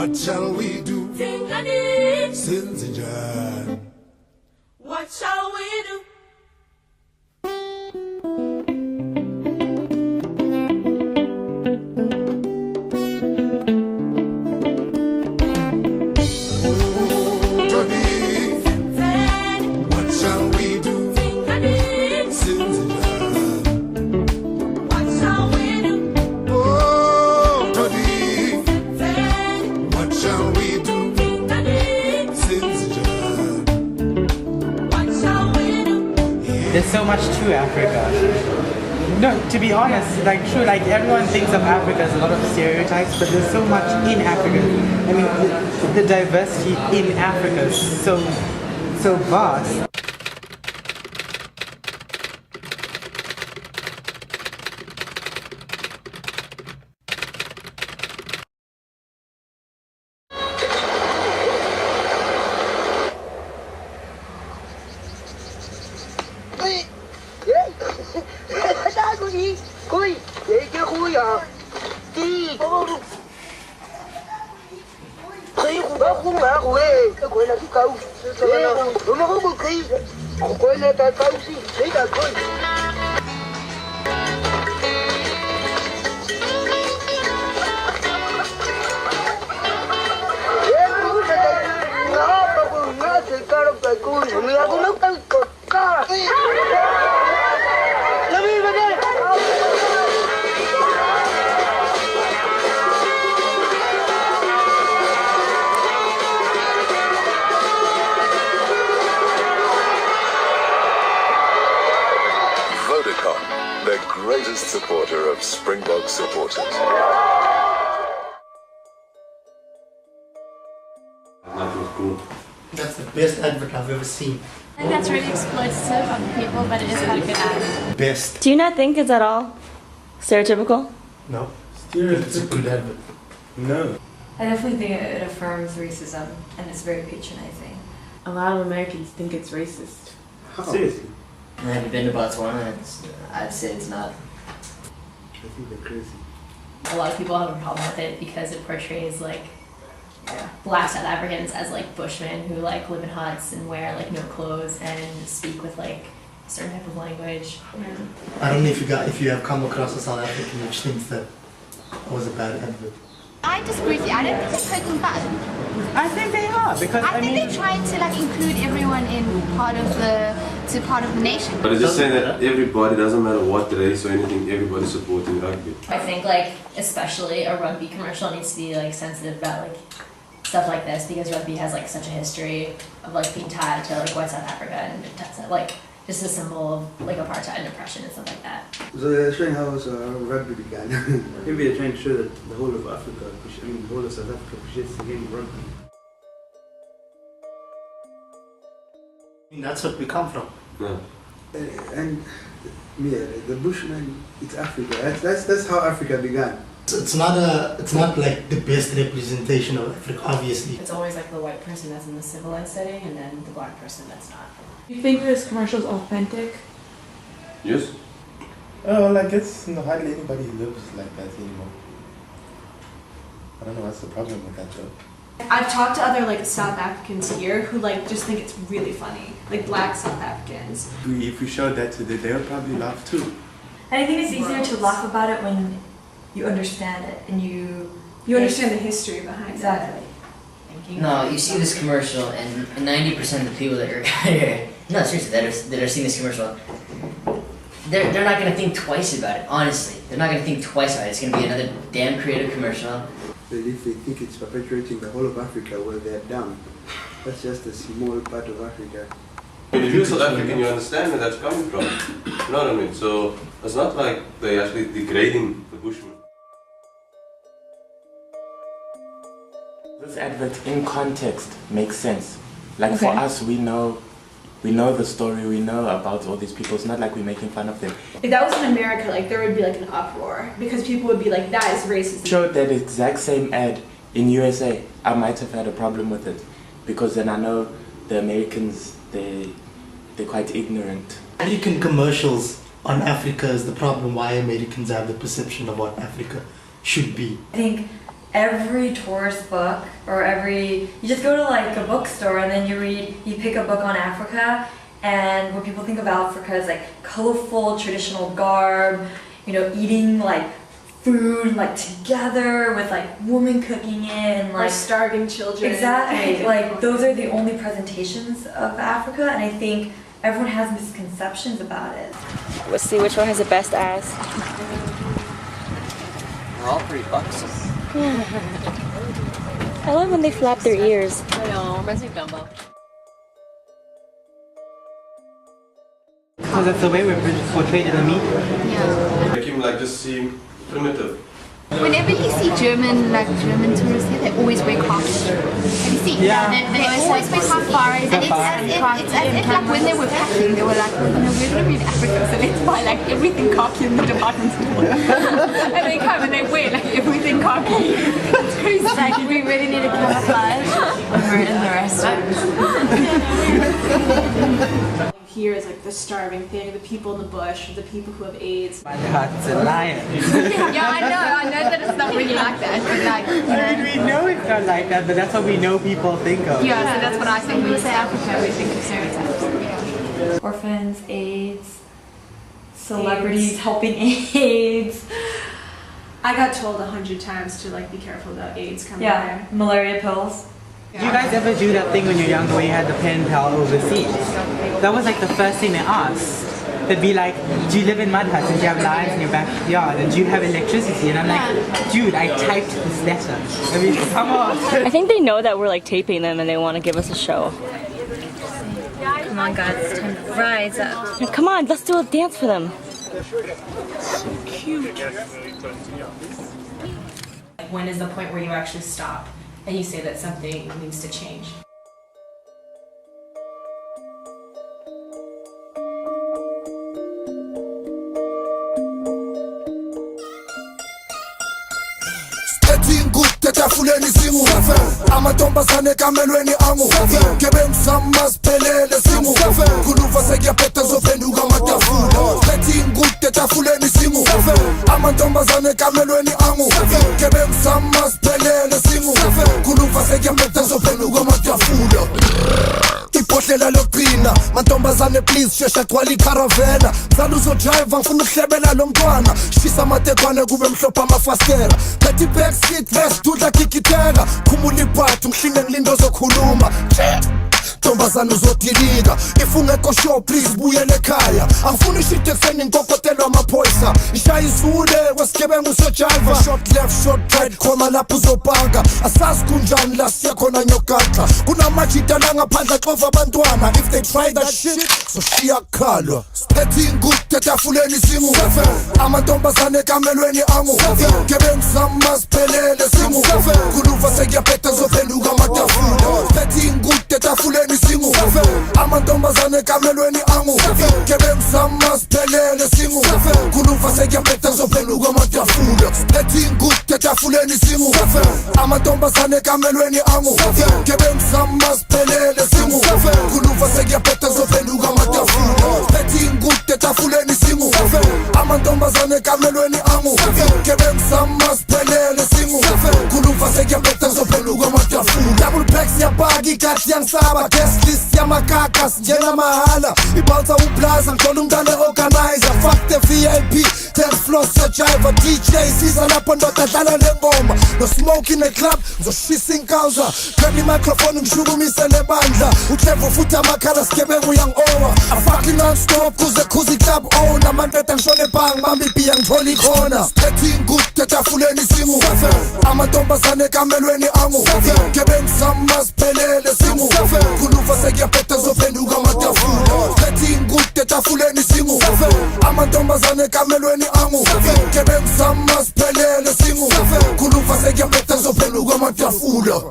What shall we do? What shall we do? There's so much to Africa. No, to be honest, like true, like everyone thinks of Africa as a lot of stereotypes, but there's so much in Africa. I mean, the diversity in Africa is so vast. Vodacom, the greatest supporter of Springbok supporters. That was cool. That's the best advert I've ever seen. I think that's really exploitative of people, but it is quite a good ad. Best. Do you not think it's at all stereotypical? No. It's a good advert. No. I definitely think it affirms racism and it's very patronizing. A lot of Americans think it's racist. How? Seriously? I haven't been to Botswana and I'd say it's not. I think they're crazy. A lot of people have a problem with it because it portrays like Black South Africans as like bushmen who like live in huts and wear like no clothes and speak with like a certain type of language. Yeah. I don't know if you have come across a South African which thinks that it was a bad advert. I disagree with you. I don't think it's poking fun. I think they are because I think they're trying to like include everyone in part of the nation. But it's just saying that everybody, doesn't matter what race or anything, everybody's supporting rugby. I think like especially a rugby commercial needs to be like sensitive about like stuff like this because rugby has like such a history of like being tied to like white South Africa and like just a symbol of like apartheid and oppression and stuff like that. So they're showing how rugby began. Maybe they're trying to show that the whole of Africa, the whole of South Africa appreciates the game of rugby. I mean, that's what we come from. Yeah. And yeah, the Bushman, it's Africa. That's how Africa began. It's not like the best representation of Africa, obviously. It's always like the white person that's in the civilized setting and then the black person that's not. Do you think this commercial is authentic? Yes. Oh, well, I guess hardly anybody lives like that anymore. I don't know what's the problem with that though. I've talked to other like South Africans here who like just think it's really funny, like black South Africans. If we showed that to them, they would probably laugh too. And I think it's easier to laugh about it when you understand it and you understand the history behind exactly. it. No, you see this commercial and 90% of the people that are no seriously that are seeing this commercial, they're not gonna think twice about it. Honestly, they're not gonna think twice about it. It's gonna be another damn creative commercial. But if they think it's perpetuating the whole of Africa, well, they're dumb. That's just a small part of Africa. When you're South African, you understand where that's coming from. You know what I mean? So it's not like they're actually degrading the Bushmen. This advert in context makes sense. Like for us, we know the story, we know about all these people. It's not like we're making fun of them. If that was in America, like there would be like an uproar because people would be like, that is racist. Showed that exact same ad in USA, I might have had a problem with it because then I know the Americans, they're quite ignorant. American commercials on Africa is the problem why Americans have the perception of what Africa should be. I think every tourist book or you just go to like a bookstore and then you pick a book on Africa, and what people think of Africa is like colorful traditional garb, eating like food like together with like women cooking it and like or starving children. Exactly. Like those are the only presentations of Africa, and I think everyone has misconceptions about it. Let's see which one has the best ass. They're all pretty buxom. I love when they flap their ears. I know, reminds me of Dumbo. So that's the way we're portrayed in the media. Yeah. Make him like just seem primitive. Whenever you see German tourists here, they always wear khakis. Have you seen? Yeah. They always wear khakis. And it's as if like when they were packing, they were like, we're going to be in Africa, so let's buy like everything khaki in the department store. And they come and they wear like everything khaki. It's crazy. It's like we really need a camouflage when we're in the restaurant. Here is like the starving thing, the people in the bush, the people who have AIDS. My heart's a lion. Yeah, I know that it's not really like that, but like... I mean, we know it's not like that, but that's what we know people think of. Yeah, so that's what I think. When we say Africa, we think of stereotypes. Orphans, AIDS, celebrities helping AIDS. I got told 100 times to like be careful about AIDS coming there. Malaria pills. Do you guys ever do that thing when you're younger where you had the pen pal overseas? That was like the first thing they asked. They'd be like, do you live in mud huts and do you have lions in your backyard and do you have electricity? And I'm like, dude, I typed this letter. I mean, come on. I think they know that we're like taping them and they want to give us a show. Come on guys, it's time to rise up. Come on, let's do a dance for them. So cute. When is the point where you actually stop and you say that something needs to change? Tafuleni singu amantombazane kamelweni angu ngebemsama siphelele singu kuluva sekuyaphetha zophenduka amatafula lethi ingude tafuleni singu amantombazane kamelweni angu ngebemsama siphelele singu kuluva sekuyaphetha zophenduka amatafula ibhodlela loqina mantombazane please shesha gcwala icaravela mzala uzodrive ngifuna ukuhlebela lo mntwana shisa amatekwane kube mhlopha amafastela lethi backseat rest dudla kikiteka khumula ibhathi ngihlinge ngilindo zokhuluma ntombazane uzodilika if ungekho sure please buyele ekhaya angifuni ishite ekuseni inkokotelwa amaphoyisa ishaya izule kwesigebengu sojiva short left short right khoma lapho uzopaka asazi kunjani la siya khona nyogaxa kunamajita la ngaphandle xova abantwana if they try that shit soshiya kukhalwa siphethe ingude tafuleni singu amantombazane kamelweni angu ngebemsama siphelele singu kuluva sekuyaphetha zophenduka amatafula siphethe ingude tafuleni singu amantombazane kamelweni angu ngebemsama siphelele singu kuluva sekuyaphetha zophenduka amatafula siphethe ingude tafuleni singu amantombazane kamelweni angu ngebemsama siphelele singu kuluva sekuyaphetha zophenduka amatafula siphethe ingude tafuleni singu amantombazane kamelweni angu ngebemsama siphelele singu kuluva sekuyaphetha zophenduka amatafula double packs yabagi kathi yangisaba guest list yamakaka sinjena mahala ibouncer uplaza ngithola umntana organizer fuck the VIP 10 floor sojiva DJ siza lapho ndoda dlala lengoma no smoke in the club ngizoshisa inkauza grab i-microphone ngishukumise lebandla uclevo futhi amakhala sigebengu yang-over afaki non-stop kuze club own amanteta ngishone bang bamba ibhiya ngithola ikhona siphethe ingude tafuleni singu amantombazane kamelweni angu ngebemsama siphelele singu kuluva sekuyaphetha zophenduka amatafula siphethe ingude tafuleni singu amantombazane kamelweni angu ngebemsama siphelele singu kuluva sekuyaphetha zophenduka amatafula